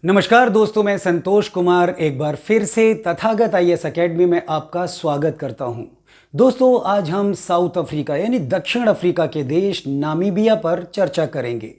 नमस्कार दोस्तों, मैं संतोष कुमार एक बार फिर से तथागत आईएएस एकेडमी में आपका स्वागत करता हूं। दोस्तों, आज हम साउथ अफ्रीका यानी दक्षिण अफ्रीका के देश नामीबिया पर चर्चा करेंगे।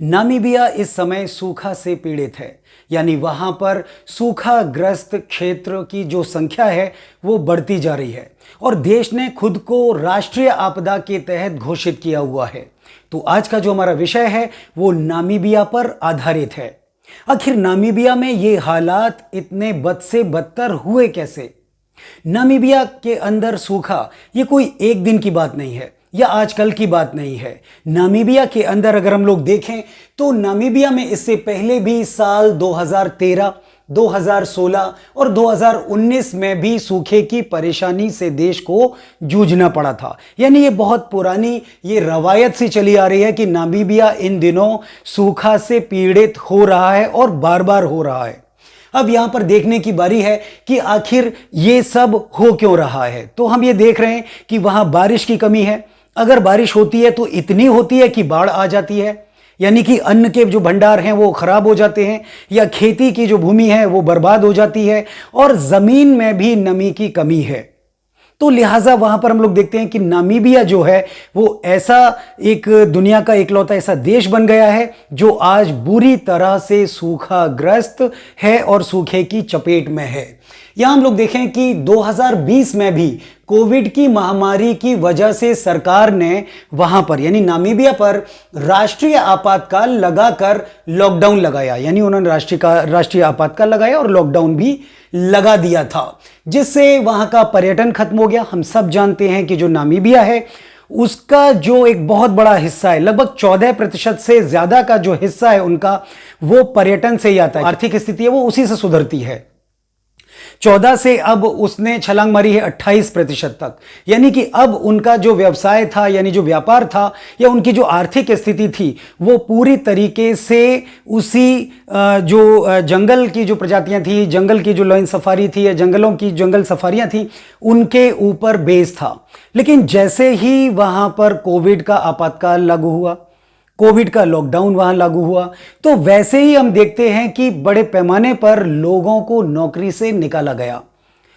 नामीबिया इस समय सूखा से पीड़ित है, यानी वहां पर सूखाग्रस्त क्षेत्र की जो संख्या है वो बढ़ती जा रही है और देश ने खुद को राष्ट्रीय आपदा के तहत घोषित किया हुआ है। तो आज का जो हमारा विषय है वो नामीबिया पर आधारित है। आखिर नामीबिया में ये हालात इतने बद से बदतर हुए कैसे? नामीबिया के अंदर सूखा ये कोई एक दिन की बात नहीं है या आजकल की बात नहीं है। नामीबिया के अंदर अगर हम लोग देखें तो नामीबिया में इससे पहले भी साल 2013, 2016 और 2019 में भी सूखे की परेशानी से देश को जूझना पड़ा था। यानी ये बहुत पुरानी ये रवायत सी चली आ रही है कि नामीबिया इन दिनों सूखा से पीड़ित हो रहा है और बार बार हो रहा है। अब यहां पर देखने की बारी है कि आखिर ये सब हो क्यों रहा है। तो हम ये देख रहे हैं कि वहां बारिश की कमी है। अगर बारिश होती है तो इतनी होती है कि बाढ़ आ जाती है, यानी कि अन्न के जो भंडार हैं वो खराब हो जाते हैं या खेती की जो भूमि है वो बर्बाद हो जाती है और जमीन में भी नमी की कमी है। तो लिहाजा वहां पर हम लोग देखते हैं कि नामीबिया जो है वो ऐसा एक दुनिया का इकलौता ऐसा देश बन गया है जो आज बुरी तरह से सूखाग्रस्त है और सूखे की चपेट में है। यहां हम लोग देखें कि 2020 में भी कोविड की महामारी की वजह से सरकार ने वहां पर यानी नामीबिया पर राष्ट्रीय आपातकाल लगाकर लॉकडाउन लगाया, यानी उन्होंने राष्ट्रीय आपातकाल लगाया और लॉकडाउन भी लगा दिया था, जिससे वहां का पर्यटन खत्म हो गया। हम सब जानते हैं कि जो नामीबिया है उसका जो एक बहुत बड़ा हिस्सा है, लगभग 14% से ज्यादा का जो हिस्सा है उनका वो पर्यटन से ही आता है। आर्थिक स्थिति है वो उसी से सुधरती है। 14 से अब उसने छलांग मारी है 28% तक, यानी कि अब उनका जो व्यवसाय था यानी जो व्यापार था या उनकी जो आर्थिक स्थिति थी वो पूरी तरीके से उसी जो जंगल की जो प्रजातियां थी, जंगल की जो लाइन सफारी थी या जंगलों की जंगल सफारियां थी उनके ऊपर बेस था। लेकिन जैसे ही वहां पर कोविड का आपातकाल लागू हुआ, कोविड का लॉकडाउन वहां लागू हुआ, तो वैसे ही हम देखते हैं कि बड़े पैमाने पर लोगों को नौकरी से निकाला गया,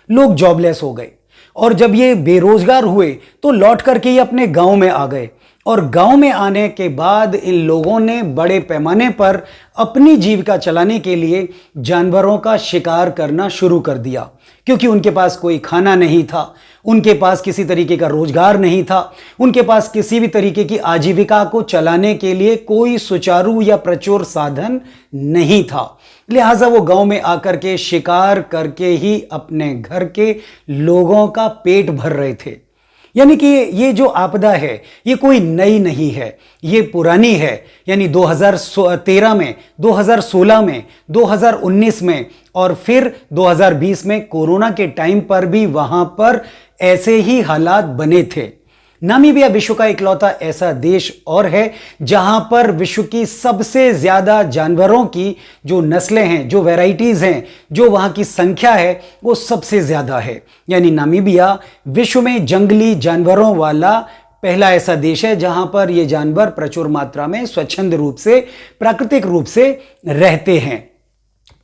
लोग जॉबलेस हो गए और जब ये बेरोजगार हुए तो लौट करके ये अपने गांव में आ गए और गांव में आने के बाद इन लोगों ने बड़े पैमाने पर अपनी जीविका चलाने के लिए जानवरों का शिकार करना शुरू कर दिया, क्योंकि उनके पास कोई खाना नहीं था, उनके पास किसी तरीके का रोजगार नहीं था, उनके पास किसी भी तरीके की आजीविका को चलाने के लिए कोई सुचारू या प्रचुर साधन नहीं था। लिहाजा वो गांव में आकर के शिकार करके ही अपने घर के लोगों का पेट भर रहे थे। यानी कि ये जो आपदा है ये कोई नई नहीं है, ये पुरानी है। यानी 2013 में, 2016 में, 2019 में और फिर 2020 में कोरोना के टाइम पर भी वहां पर ऐसे ही हालात बने थे। नामीबिया विश्व का इकलौता ऐसा देश और है जहां पर विश्व की सबसे ज्यादा जानवरों की जो नस्लें हैं, जो वैराइटीज हैं, जो वहां की संख्या है वो सबसे ज्यादा है। यानी नामीबिया विश्व में जंगली जानवरों वाला पहला ऐसा देश है जहां पर ये जानवर प्रचुर मात्रा में स्वच्छंद रूप से, प्राकृतिक रूप से रहते हैं।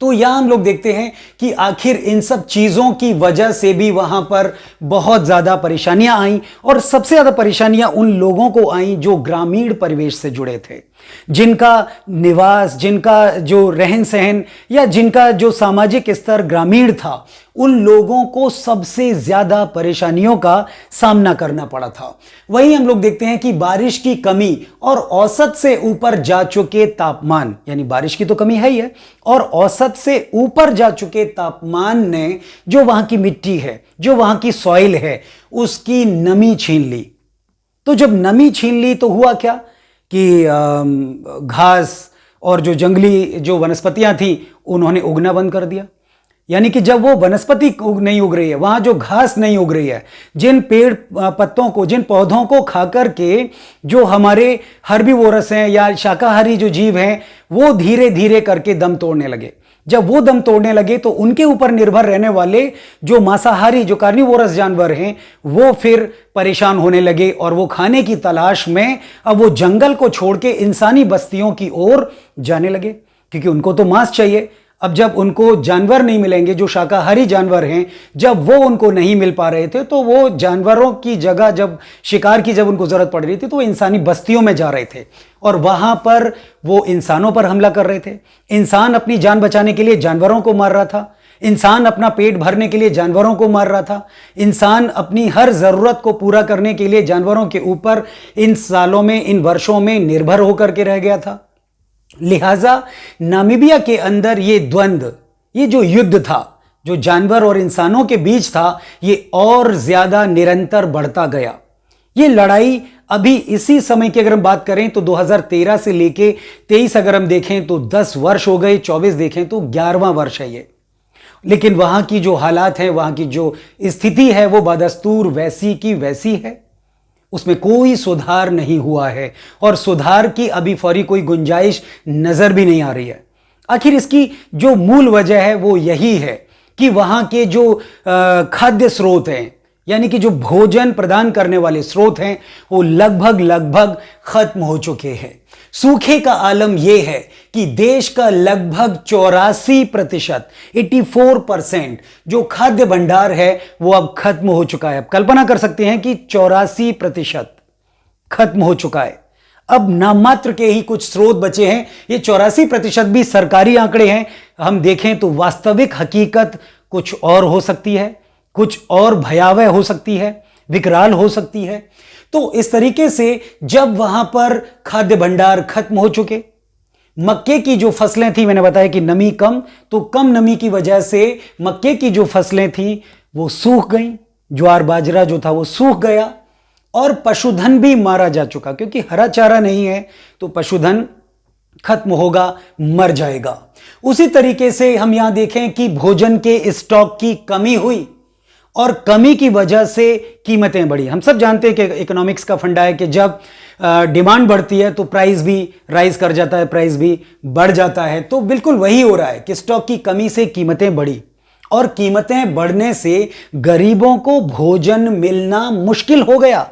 तो यहां हम लोग देखते हैं कि आखिर इन सब चीजों की वजह से भी वहां पर बहुत ज्यादा परेशानियां आई और सबसे ज्यादा परेशानियां उन लोगों को आई जो ग्रामीण परिवेश से जुड़े थे, जिनका निवास, जिनका जो रहन सहन या जिनका जो सामाजिक स्तर ग्रामीण था, उन लोगों को सबसे ज्यादा परेशानियों का सामना करना पड़ा था। वहीं हम लोग देखते हैं कि बारिश की कमी और औसत से ऊपर जा चुके तापमान, यानी बारिश की तो कमी है ही है और औसत से ऊपर जा चुके तापमान ने जो वहां की मिट्टी है, जो वहां की सॉइल है, उसकी नमी छीन ली। तो जब नमी छीन ली तो हुआ क्या कि घास और जो जंगली जो वनस्पतियां थी उन्होंने उगना बंद कर दिया। यानी कि जब वो वनस्पति नहीं उग रही है, वहां जो घास नहीं उग रही है, जिन पेड़ पत्तों को, जिन पौधों को खाकर के जो हमारे हर्बीवोरस हैं या शाकाहारी जो जीव हैं वो धीरे धीरे करके दम तोड़ने लगे। जब वो दम तोड़ने लगे तो उनके ऊपर निर्भर रहने वाले जो मांसाहारी, जो कार्निवोरस जानवर हैं वो फिर परेशान होने लगे और वो खाने की तलाश में अब वो जंगल को छोड़ के इंसानी बस्तियों की ओर जाने लगे। क्योंकि उनको तो मांस चाहिए। अब जब उनको जानवर नहीं मिलेंगे, जो शाकाहारी जानवर हैं, जब वो उनको नहीं मिल पा रहे थे, तो वो जानवरों की जगह जब शिकार की जब उनको जरूरत पड़ रही थी तो वो इंसानी बस्तियों में जा रहे थे और वहां पर वो इंसानों पर हमला कर रहे थे। इंसान अपनी जान बचाने के लिए जानवरों को मार रहा था, इंसान अपना पेट भरने के लिए जानवरों को मार रहा था, इंसान अपनी हर जरूरत को पूरा करने के लिए जानवरों के ऊपर इन सालों में, इन वर्षों में निर्भर होकर के रह गया था। लिहाजा नामीबिया के अंदर ये द्वंद्व, ये जो युद्ध था, जो जानवर और इंसानों के बीच था, ये और ज्यादा निरंतर बढ़ता गया। ये लड़ाई अभी इसी समय की अगर हम बात करें तो 2013 से लेके 23 अगर हम देखें तो 10 वर्ष हो गए, 24 देखें तो 11वां वर्ष है ये। लेकिन वहां की जो हालात है, वहां की जो स्थिति है, वो बदस्तूर वैसी की वैसी है, उसमें कोई सुधार नहीं हुआ है और सुधार की अभी फौरी कोई गुंजाइश नजर भी नहीं आ रही है। आखिर इसकी जो मूल वजह है वो यही है कि वहां के जो खाद्य स्रोत हैं, यानी कि जो भोजन प्रदान करने वाले स्रोत हैं, वो लगभग खत्म हो चुके हैं। सूखे का आलम यह है कि देश का लगभग 84%, 84% जो खाद्य भंडार है वो अब खत्म हो चुका है। अब कल्पना कर सकते हैं कि 84% खत्म हो चुका है। अब नाम मात्र के ही कुछ स्रोत बचे हैं। ये 84% भी सरकारी आंकड़े हैं। हम देखें तो वास्तविक हकीकत कुछ और हो सकती है, कुछ और भयावह हो सकती है, विकराल हो सकती है। तो इस तरीके से जब वहां पर खाद्य भंडार खत्म हो चुके, मक्के की जो फसलें थी, मैंने बताया कि नमी कम, तो कम नमी की वजह से मक्के की जो फसलें थी वो सूख गई, ज्वार बाजरा जो था वो सूख गया और पशुधन भी मारा जा चुका, क्योंकि हरा चारा नहीं है तो पशुधन खत्म होगा, मर जाएगा। उसी तरीके से हम यहां देखें कि भोजन के स्टॉक की कमी हुई और कमी की वजह से कीमतें बढ़ी। हम सब जानते हैं कि इकोनॉमिक्स का फंडा है कि जब डिमांड बढ़ती है तो प्राइस भी राइज कर जाता है, प्राइस भी बढ़ जाता है। तो बिल्कुल वही हो रहा है कि स्टॉक की कमी से कीमतें बढ़ी और कीमतें बढ़ने से गरीबों को भोजन मिलना मुश्किल हो गया।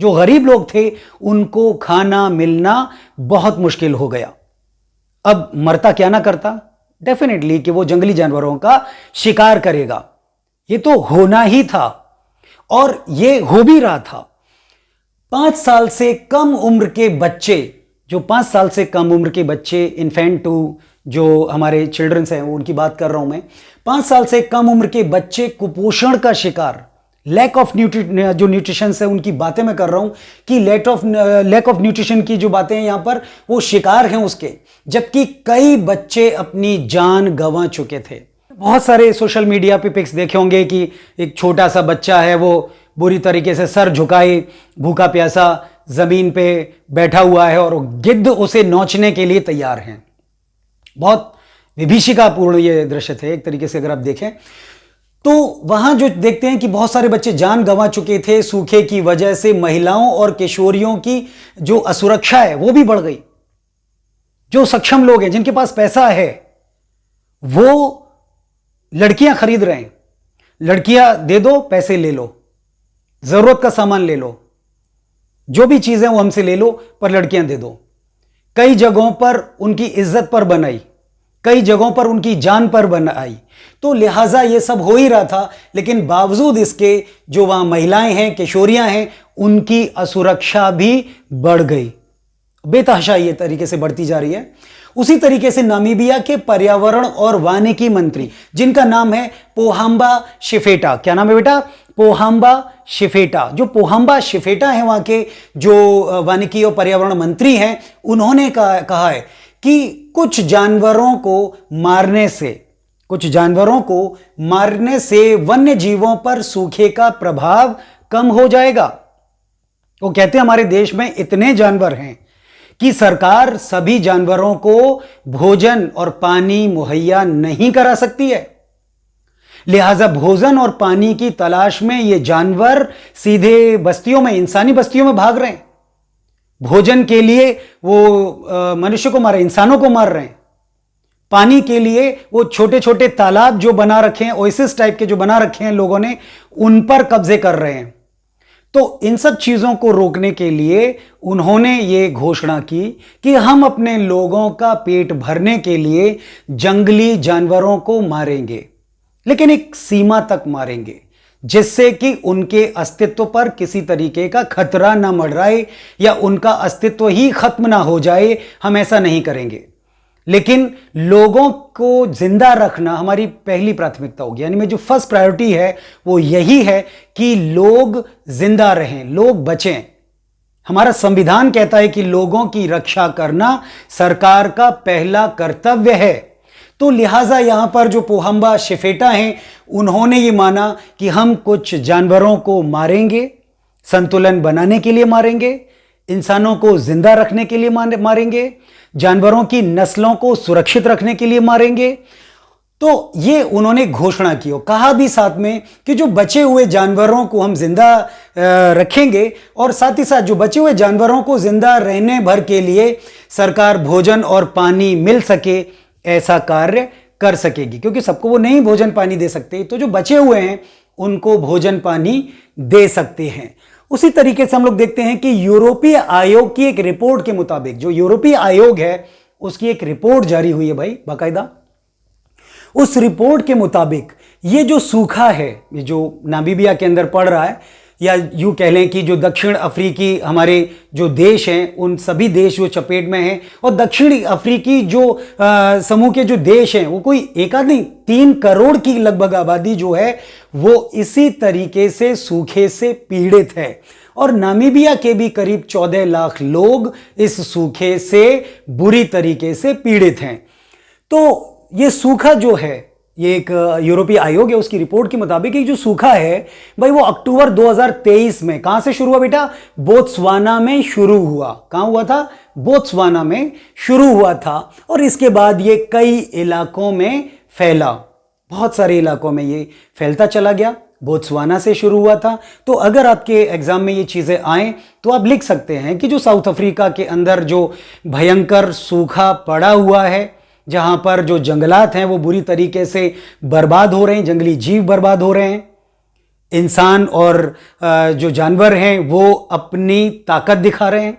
जो गरीब लोग थे उनको खाना मिलना बहुत मुश्किल हो गया। अब मरता क्या ना करता, डेफिनेटली कि वो जंगली जानवरों का शिकार करेगा। ये तो होना ही था और ये हो भी रहा था। 5 साल से कम उम्र के बच्चे, जो 5 साल से कम उम्र के बच्चे, इन्फेंट टू जो हमारे चिल्ड्रंस हैं उनकी बात कर रहा हूं मैं, 5 साल से कम उम्र के बच्चे कुपोषण का शिकार, लैक ऑफ जो न्यूट्रिशन है उनकी बातें मैं कर रहा हूं कि लैक ऑफ न्यूट्रिशन की जो बातें हैं यहां पर वो शिकार हैं उसके, जबकि कई बच्चे अपनी जान गंवा चुके थे। बहुत सारे सोशल मीडिया पे पिक्स देखे होंगे कि एक छोटा सा बच्चा है, वो बुरी तरीके से सर झुकाए भूखा प्यासा जमीन पे बैठा हुआ है और गिद्ध उसे नोचने के लिए तैयार हैं। बहुत विभीषिकापूर्ण ये दृश्य थे एक तरीके से अगर आप देखें तो। वहां जो देखते हैं कि बहुत सारे बच्चे जान गंवा चुके थे सूखे की वजह से। महिलाओं और किशोरियों की जो असुरक्षा है वो भी बढ़ गई। जो सक्षम लोग हैं, जिनके पास पैसा है, वो लड़कियां खरीद रहे हैं। लड़कियां दे दो, पैसे ले लो, जरूरत का सामान ले लो, जो भी चीजें वो हमसे ले लो, पर लड़कियां दे दो। कई जगहों पर उनकी इज्जत पर बनाई, कई जगहों पर उनकी जान पर बनाई। तो लिहाजा ये सब हो ही रहा था, लेकिन बावजूद इसके जो वहां महिलाएं हैं, किशोरियां हैं, उनकी असुरक्षा भी बढ़ गई। बेतहाशा ये तरीके से बढ़ती जा रही है। उसी तरीके से नामीबिया के पर्यावरण और वानिकी मंत्री, जिनका नाम है पोहाम्बा शिफेटा। क्या नाम है बेटा? पोहाम्बा शिफेटा। जो पोहाम्बा शिफेटा है वहां के जो वानिकी और पर्यावरण मंत्री हैं, उन्होंने कहा है कि कुछ जानवरों को मारने से वन्य जीवों पर सूखे का प्रभाव कम हो जाएगा। वो कहते हैं हमारे देश में इतने जानवर हैं कि सरकार सभी जानवरों को भोजन और पानी मुहैया नहीं करा सकती है। लिहाजा भोजन और पानी की तलाश में ये जानवर सीधे बस्तियों में, इंसानी बस्तियों में भाग रहे हैं। भोजन के लिए वो मनुष्य को मार रहे हैं, इंसानों को मार रहे हैं। पानी के लिए वो छोटे छोटे तालाब जो बना रखे हैं, ओएसिस टाइप के जो बना रखे हैं लोगों ने, उन पर कब्जे कर रहे हैं। तो इन सब चीजों को रोकने के लिए उन्होंने ये घोषणा की कि हम अपने लोगों का पेट भरने के लिए जंगली जानवरों को मारेंगे, लेकिन एक सीमा तक मारेंगे जिससे कि उनके अस्तित्व पर किसी तरीके का खतरा ना मंडराए या उनका अस्तित्व ही खत्म ना हो जाए। हम ऐसा नहीं करेंगे, लेकिन लोगों को जिंदा रखना हमारी पहली प्राथमिकता होगी। यानी में जो फर्स्ट प्रायोरिटी है वो यही है कि लोग जिंदा रहें, लोग बचें। हमारा संविधान कहता है कि लोगों की रक्षा करना सरकार का पहला कर्तव्य है। तो लिहाजा यहां पर जो पोहंबा शिफेटा हैं, उन्होंने ये माना कि हम कुछ जानवरों को मारेंगे, संतुलन बनाने के लिए मारेंगे, इंसानों को जिंदा रखने के लिए मारेंगे, जानवरों की नस्लों को सुरक्षित रखने के लिए मारेंगे। तो ये उन्होंने घोषणा की और कहा भी साथ में कि जो बचे हुए जानवरों को हम जिंदा रखेंगे और साथ ही साथ जो बचे हुए जानवरों को जिंदा रहने भर के लिए सरकार भोजन और पानी मिल सके ऐसा कार्य कर सकेगी, क्योंकि सबको वो नहीं भोजन पानी दे सकते, तो जो बचे हुए हैं उनको भोजन पानी दे सकते हैं। उसी तरीके से हम लोग देखते हैं कि यूरोपीय आयोग की एक रिपोर्ट के मुताबिक, जो यूरोपीय आयोग है उसकी एक रिपोर्ट जारी हुई है भाई बाकायदा। उस रिपोर्ट के मुताबिक ये जो सूखा है, ये जो नामीबिया के अंदर पड़ रहा है, या यूं कह लें कि जो दक्षिण अफ्रीकी हमारे जो देश हैं उन सभी देश जो चपेट में हैं, और दक्षिण अफ्रीकी जो समूह के जो देश हैं वो कोई एक आध नहीं 3 करोड़ की लगभग आबादी जो है वो इसी तरीके से सूखे से पीड़ित है। और नामीबिया के भी करीब 14 लाख लोग इस सूखे से बुरी तरीके से पीड़ित हैं। तो ये सूखा जो है, ये एक यूरोपीय आयोग है उसकी रिपोर्ट के मुताबिक ये जो सूखा है भाई वो अक्टूबर 2023 में कहां से शुरू हुआ बेटा? बोत्सवाना में शुरू हुआ। कहां हुआ था? बोत्सवाना में शुरू हुआ था, और इसके बाद ये कई इलाकों में फैला, बहुत सारे इलाकों में ये फैलता चला गया। बोत्सवाना से शुरू हुआ था। तो अगर आपके एग्जाम में ये चीजें आए तो आप लिख सकते हैं कि जो साउथ अफ्रीका के अंदर जो भयंकर सूखा पड़ा हुआ है, जहां पर जो जंगलात हैं वो बुरी तरीके से बर्बाद हो रहे हैं, जंगली जीव बर्बाद हो रहे हैं, इंसान और जो जानवर हैं वो अपनी ताकत दिखा रहे हैं,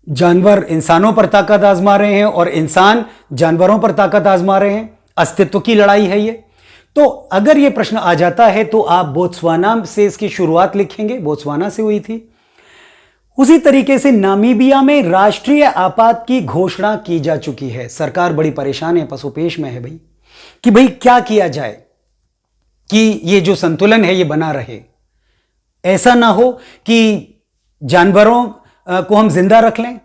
जानवर इंसानों पर ताकत आजमा रहे हैं और इंसान जानवरों पर ताकत आजमा रहे हैं। अस्तित्व की लड़ाई है ये। तो अगर ये प्रश्न आ जाता है तो आप बोत्सवाना से इसकी शुरुआत लिखेंगे, बोत्सवाना से हुई थी। उसी तरीके से नामीबिया में राष्ट्रीय आपात की घोषणा की जा चुकी है। सरकार बड़ी परेशान है, पसोपेश में है भाई, कि भाई क्या किया जाए कि ये जो संतुलन है ये बना रहे। ऐसा ना हो कि जानवरों को हम जिंदा रख लें,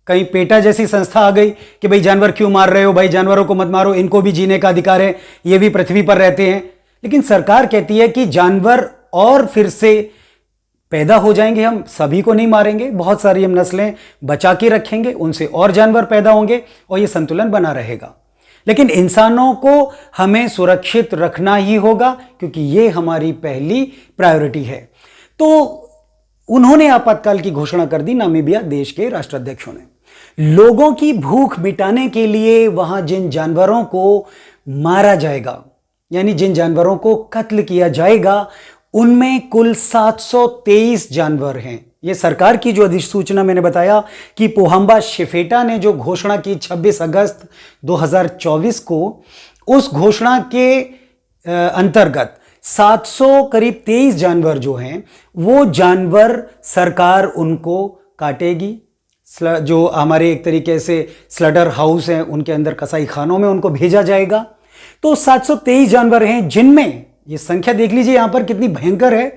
कहीं पेटा जैसी संस्था आ गई कि भाई जानवर क्यों मार रहे हो, भाई जानवरों को मत मारो, इनको भी जीने का अधिकार है, ये भी पृथ्वी पर रहते हैं। लेकिन सरकार कहती है कि जानवर और फिर से पैदा हो जाएंगे, हम सभी को नहीं मारेंगे, बहुत सारी हम नस्लें बचा के रखेंगे, उनसे और जानवर पैदा होंगे और ये संतुलन बना रहेगा। लेकिन इंसानों को हमें सुरक्षित रखना ही होगा, क्योंकि ये हमारी पहली प्रायोरिटी है। तो उन्होंने आपातकाल की घोषणा कर दी, नामीबिया देश के राष्ट्राध्यक्षों ने। लोगों की भूख मिटाने के लिए वहां जिन जानवरों को मारा जाएगा, यानी जिन जानवरों को कत्ल किया जाएगा, उनमें कुल 723 जानवर हैं। यह सरकार की जो अधिसूचना मैंने बताया कि पोहंबा शिफेटा ने जो घोषणा की 26 अगस्त 2024 को, उस घोषणा के अंतर्गत 700 करीब 23 जानवर जो हैं वो जानवर सरकार उनको काटेगी। जो हमारे एक तरीके से स्लटर हाउस हैं उनके अंदर कसाई खानों में उनको भेजा जाएगा। तो 723 जानवर हैं, जिनमें ये संख्या देख लीजिए यहां पर कितनी भयंकर है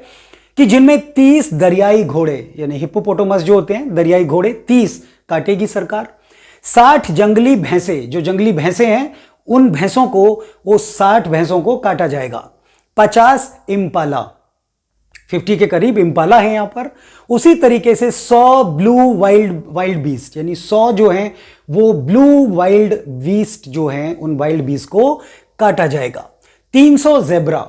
कि जिनमें 30 दरियाई घोड़े यानी हिप्पोपोटामस जो होते हैं दरियाई घोड़े 30 काटेगी सरकार। 60 जंगली भैंसें, जो जंगली भैंसें हैं उन भैंसों को, वो 60 भैंसों को काटा जाएगा। 50 इम्पाला, 50 के करीब इम्पाला है यहां पर। उसी तरीके से 100 ब्लू वाइल्ड बीस्ट, यानी 100 जो हैं वो ब्लू वाइल्ड बीस्ट जो हैं उन वाइल्ड बीस्ट को काटा जाएगा। 300 ज़ेब्रा,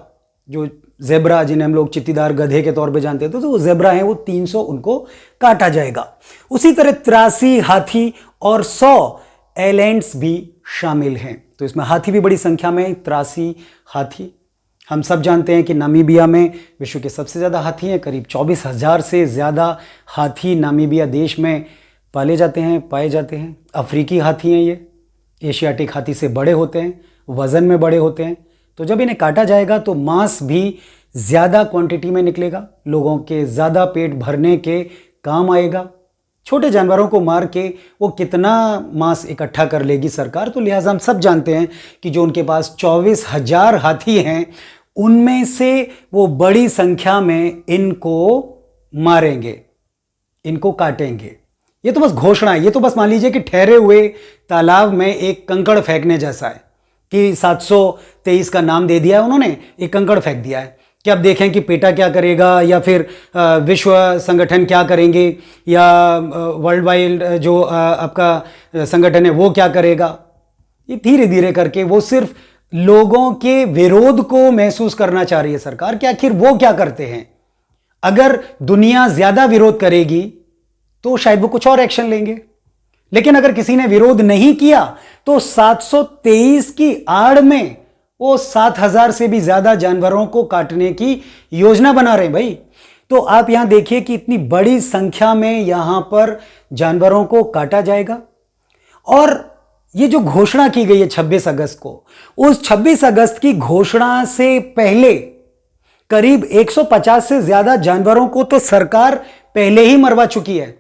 जो ज़ेब्रा जिन्हें हम लोग चित्तीदार गधे के तौर पे जानते थे, तो वो ज़ेब्रा हैं, वो 300 उनको काटा जाएगा। उसी तरह 83 हाथी और 100 एलेंट्स भी शामिल हैं। तो इसमें हाथी भी बड़ी संख्या में, 83 हाथी हम सब जानते हैं कि नामीबिया में विश्व के सबसे ज़्यादा हाथी हैं। करीब 24,000 से ज़्यादा हाथी नामीबिया देश में पाए जाते हैं। अफ्रीकी हाथी हैं ये, एशियाटिक हाथी से बड़े होते हैं, वज़न में बड़े होते हैं। तो जब इन्हें काटा जाएगा तो मांस भी ज़्यादा क्वांटिटी में निकलेगा, लोगों के ज़्यादा पेट भरने के काम आएगा। छोटे जानवरों को मार के वो कितना मांस इकट्ठा कर लेगी सरकार, तो लिहाजा हम सब जानते हैं कि जो उनके पास 24,000 हाथी हैं उनमें से वो बड़ी संख्या में इनको मारेंगे, इनको काटेंगे। ये तो बस घोषणा है, ये तो बस मान लीजिए कि ठहरे हुए तालाब में एक कंकड़ फेंकने जैसा है कि 723 का नाम दे दिया है उन्होंने, एक कंकड़ फेंक दिया है कि अब देखें कि पेटा क्या करेगा या फिर विश्व संगठन क्या करेंगे या वर्ल्ड वाइड जो आपका संगठन है वो क्या करेगा। ये धीरे धीरे करके वो सिर्फ लोगों के विरोध को महसूस करना चाह रही है सरकार कि आखिर वो क्या करते हैं। अगर दुनिया ज्यादा विरोध करेगी तो शायद वो कुछ और एक्शन लेंगे, लेकिन अगर किसी ने विरोध नहीं किया तो 723 की आड़ में वो 7,000 से भी ज्यादा जानवरों को काटने की योजना बना रहे हैं भाई। तो आप यहां देखिए कि इतनी बड़ी संख्या में यहां पर जानवरों को काटा जाएगा। और ये जो घोषणा की गई है 26 अगस्त को, उस 26 अगस्त की घोषणा से पहले करीब 150 से ज्यादा जानवरों को तो सरकार पहले ही मरवा चुकी है।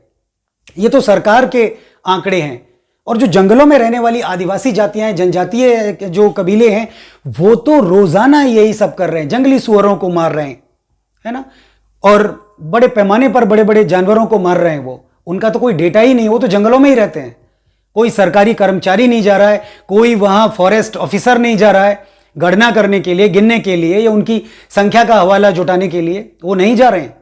ये तो सरकार के आंकड़े हैं। और जो जंगलों में रहने वाली आदिवासी जातियां हैं, जनजातीय जो कबीले हैं, वो तो रोजाना यही सब कर रहे हैं, जंगली सुअरों को मार रहे हैं, है ना, और बड़े पैमाने पर बड़े बड़े जानवरों को मार रहे हैं। वो उनका तो कोई डेटा ही नहीं, वो तो जंगलों में ही रहते हैं। कोई सरकारी कर्मचारी नहीं जा रहा है, कोई वहां फॉरेस्ट ऑफिसर नहीं जा रहा है गणना करने के लिए, गिनने के लिए या उनकी संख्या का हवाला जुटाने के लिए, वो नहीं जा रहे हैं।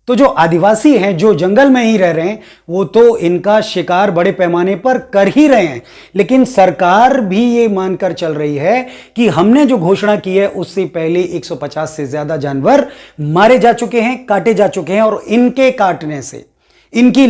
तो जो आदिवासी हैं, जो जंगल में ही रह रहे हैं, वो तो इनका शिकार बड़े पैमाने पर कर ही रहे हैं। लेकिन सरकार भी ये मानकर चल रही है कि हमने जो घोषणा की है उससे पहले 150 से ज्यादा जानवर मारे जा चुके हैं, काटे जा चुके हैं। और इनके काटने से, इनकी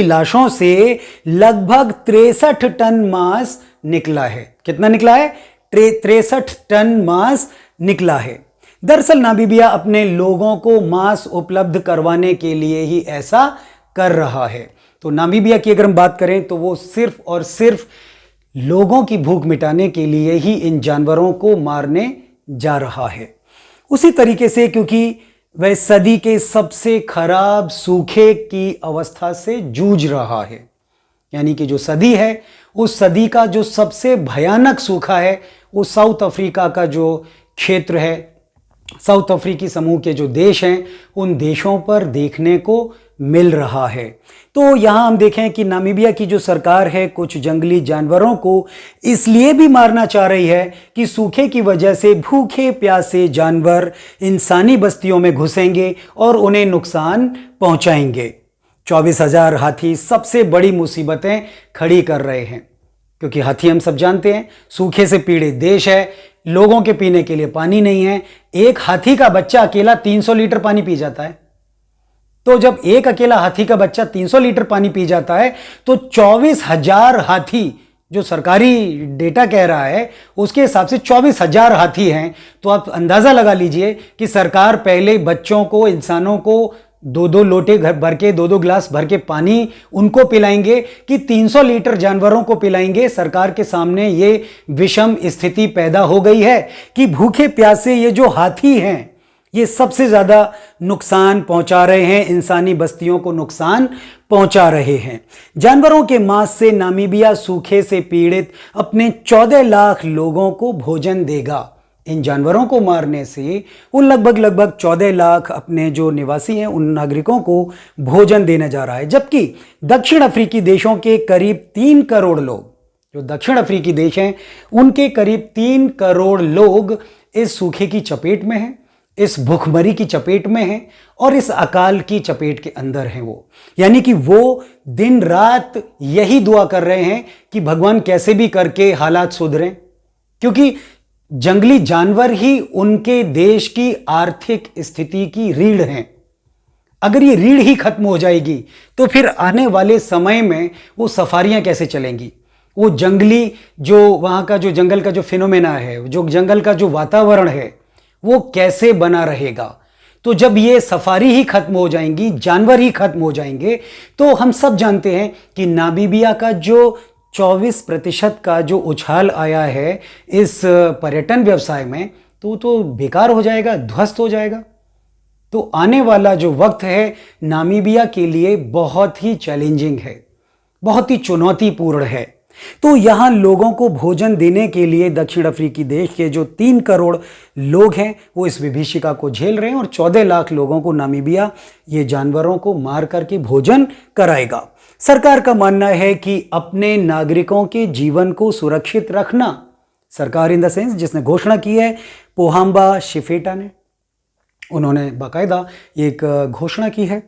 लाशों से लगभग 63 टन मांस निकला है। कितना निकला है? 63 टन मांस निकला है। दरअसल नामीबिया अपने लोगों को मांस उपलब्ध करवाने के लिए ही ऐसा कर रहा है। तो नामीबिया की अगर हम बात करें तो वो सिर्फ और सिर्फ लोगों की भूख मिटाने के लिए ही इन जानवरों को मारने जा रहा है। उसी तरीके से क्योंकि वह सदी के सबसे खराब सूखे की अवस्था से जूझ रहा है, यानी कि जो सदी है उस सदी का जो सबसे भयानक सूखा है वो साउथ अफ्रीका का जो क्षेत्र है, साउथ अफ्रीकी समूह के जो देश हैं, उन देशों पर देखने को मिल रहा है। तो यहां हम देखें कि नामीबिया की जो सरकार है कुछ जंगली जानवरों को इसलिए भी मारना चाह रही है कि सूखे की वजह से भूखे प्यासे जानवर इंसानी बस्तियों में घुसेंगे और उन्हें नुकसान पहुंचाएंगे। 24,000 हाथी सबसे बड़ी मुसीबतें खड़ी कर रहे हैं, क्योंकि हाथी हम सब जानते हैं सूखे से पीड़ित देश है, लोगों के पीने के लिए पानी नहीं है। एक हाथी का बच्चा अकेला 300 लीटर पानी पी जाता है। तो जब एक अकेला हाथी का बच्चा 300 लीटर पानी पी जाता है तो 24,000 हाथी, जो सरकारी डेटा कह रहा है उसके हिसाब से 24,000 हाथी हैं। तो आप अंदाजा लगा लीजिए कि सरकार पहले बच्चों को, इंसानों को 2-2 लोटे घर भर के, 2-2 गिलास भर के पानी उनको पिलाएंगे कि 300 लीटर जानवरों को पिलाएंगे। सरकार के सामने ये विषम स्थिति पैदा हो गई है कि भूखे प्यासे ये जो हाथी हैं ये सबसे ज्यादा नुकसान पहुंचा रहे हैं, इंसानी बस्तियों को नुकसान पहुंचा रहे हैं। जानवरों के मांस से नामीबिया सूखे से पीड़ित अपने 14 लाख लोगों को भोजन देगा। इन जानवरों को मारने से वो लगभग 14 लाख अपने जो निवासी हैं उन नागरिकों को भोजन देने जा रहा है। जबकि दक्षिण अफ्रीकी देशों के करीब 3 करोड़ लोग, जो दक्षिण अफ्रीकी देश हैं उनके करीब 3 करोड़ लोग इस सूखे की चपेट में हैं, इस भूखमरी की चपेट में हैं और इस अकाल की चपेट के अंदर हैं वो। यानी कि वो दिन रात यही दुआ कर रहे हैं कि भगवान कैसे भी करके हालात सुधरें, क्योंकि जंगली जानवर ही उनके देश की आर्थिक स्थिति की रीढ़ हैं। अगर ये रीढ़ ही खत्म हो जाएगी तो फिर आने वाले समय में वो सफारियां कैसे चलेंगी, वो जंगली जो वहाँ का जो जंगल का जो फिनोमेना है, जो जंगल का जो वातावरण है, वो कैसे बना रहेगा। तो जब ये सफारी ही खत्म हो जाएंगी, जानवर ही खत्म हो जाएंगे, तो हम सब जानते हैं कि नामीबिया का जो 24% का जो उछाल आया है इस पर्यटन व्यवसाय में, तो बेकार हो जाएगा, ध्वस्त हो जाएगा। तो आने वाला जो वक्त है नामीबिया के लिए बहुत ही चैलेंजिंग है, बहुत ही चुनौतीपूर्ण है। तो यहां लोगों को भोजन देने के लिए दक्षिण अफ्रीकी देश के जो 3 करोड़ लोग हैं वो इस विभीषिका को झेल रहे हैं और 14 लाख लोगों को नामीबिया ये जानवरों को मार करके भोजन कराएगा। सरकार का मानना है कि अपने नागरिकों के जीवन को सुरक्षित रखना, सरकार इन द सेंस जिसने घोषणा की है पोहाम्बा शिफेटा ने, उन्होंने बाकायदा एक घोषणा की है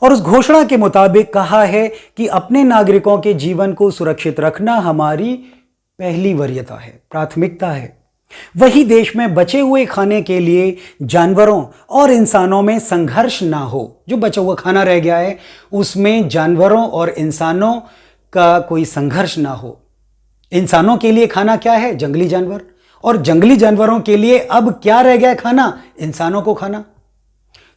और उस घोषणा के मुताबिक कहा है कि अपने नागरिकों के जीवन को सुरक्षित रखना हमारी पहली वरीयता है, प्राथमिकता है। वही देश में बचे हुए खाने के लिए जानवरों और इंसानों में संघर्ष ना हो। जो बचा हुआ खाना रह गया है उसमें जानवरों और इंसानों का कोई संघर्ष ना हो। इंसानों के लिए खाना क्या है? जंगली जानवर, और जंगली जानवरों के लिए अब क्या रह गया खाना? इंसानों को खाना।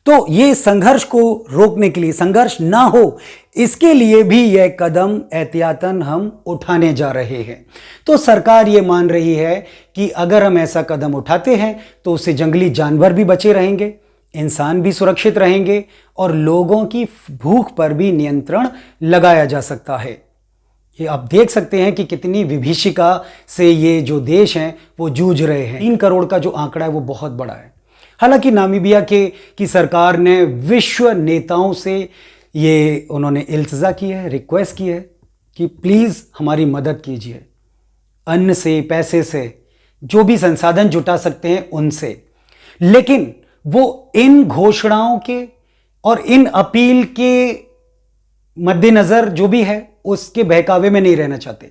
तो ये संघर्ष को रोकने के लिए, संघर्ष ना हो इसके लिए भी यह कदम एहतियातन हम उठाने जा रहे हैं। तो सरकार ये मान रही है कि अगर हम ऐसा कदम उठाते हैं तो उससे जंगली जानवर भी बचे रहेंगे, इंसान भी सुरक्षित रहेंगे और लोगों की भूख पर भी नियंत्रण लगाया जा सकता है। ये आप देख सकते हैं कि कितनी विभीषिका से ये जो देश हैं वो जूझ रहे हैं। 3 करोड़ का जो आंकड़ा है वो बहुत बड़ा है। हालांकि नामीबिया की सरकार ने विश्व नेताओं से ये उन्होंने इल्तिजा की है, रिक्वेस्ट की है कि प्लीज़ हमारी मदद कीजिए, अन्न से, पैसे से, जो भी संसाधन जुटा सकते हैं उनसे। लेकिन वो इन घोषणाओं के और इन अपील के मद्देनज़र जो भी है उसके बहकावे में नहीं रहना चाहते।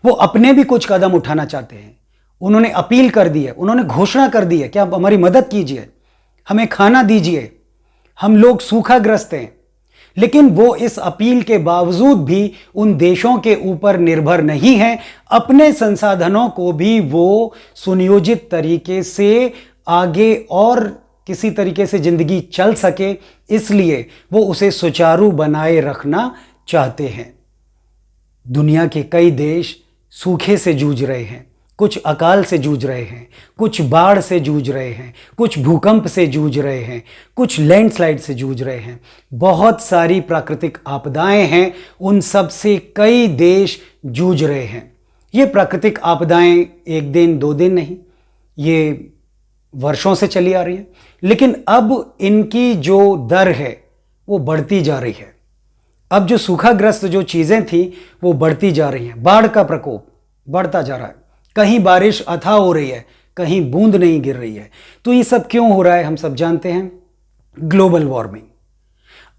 वो अपने भी कुछ कदम उठाना चाहते हैं। उन्होंने अपील कर दी है, उन्होंने घोषणा कर दी है कि आप हमारी मदद कीजिए, हमें खाना दीजिए, हम लोग सूखाग्रस्त हैं। लेकिन वो इस अपील के बावजूद भी उन देशों के ऊपर निर्भर नहीं हैं। अपने संसाधनों को भी वो सुनियोजित तरीके से आगे और किसी तरीके से जिंदगी चल सके, इसलिए वो उसे सुचारू बनाए रखना चाहते हैं। दुनिया के कई देश सूखे से जूझ रहे हैं, कुछ अकाल से जूझ रहे हैं, कुछ बाढ़ से जूझ रहे हैं, कुछ भूकंप से जूझ रहे हैं, कुछ लैंडस्लाइड से जूझ रहे हैं। बहुत सारी प्राकृतिक आपदाएं हैं, उन सब से कई देश जूझ रहे हैं। ये प्राकृतिक आपदाएं 1 दिन 2 दिन नहीं, ये वर्षों से चली आ रही है। लेकिन अब इनकी जो दर है वो बढ़ती जा रही है। अब जो सूखाग्रस्त जो चीज़ें थी वो बढ़ती जा रही हैं। बाढ़ का प्रकोप बढ़ता जा रहा है, कहीं बारिश अथाह हो रही है, कहीं बूंद नहीं गिर रही है। तो ये सब क्यों हो रहा है? हम सब जानते हैं, ग्लोबल वार्मिंग।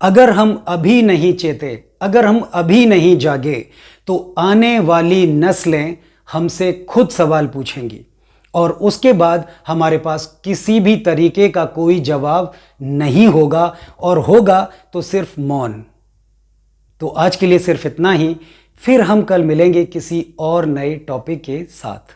अगर हम अभी नहीं चेते, अगर हम अभी नहीं जागे तो आने वाली नस्लें हमसे खुद सवाल पूछेंगी और उसके बाद हमारे पास किसी भी तरीके का कोई जवाब नहीं होगा, और होगा तो सिर्फ मौन। तो आज के लिए सिर्फ इतना ही, फिर हम कल मिलेंगे किसी और नए टॉपिक के साथ।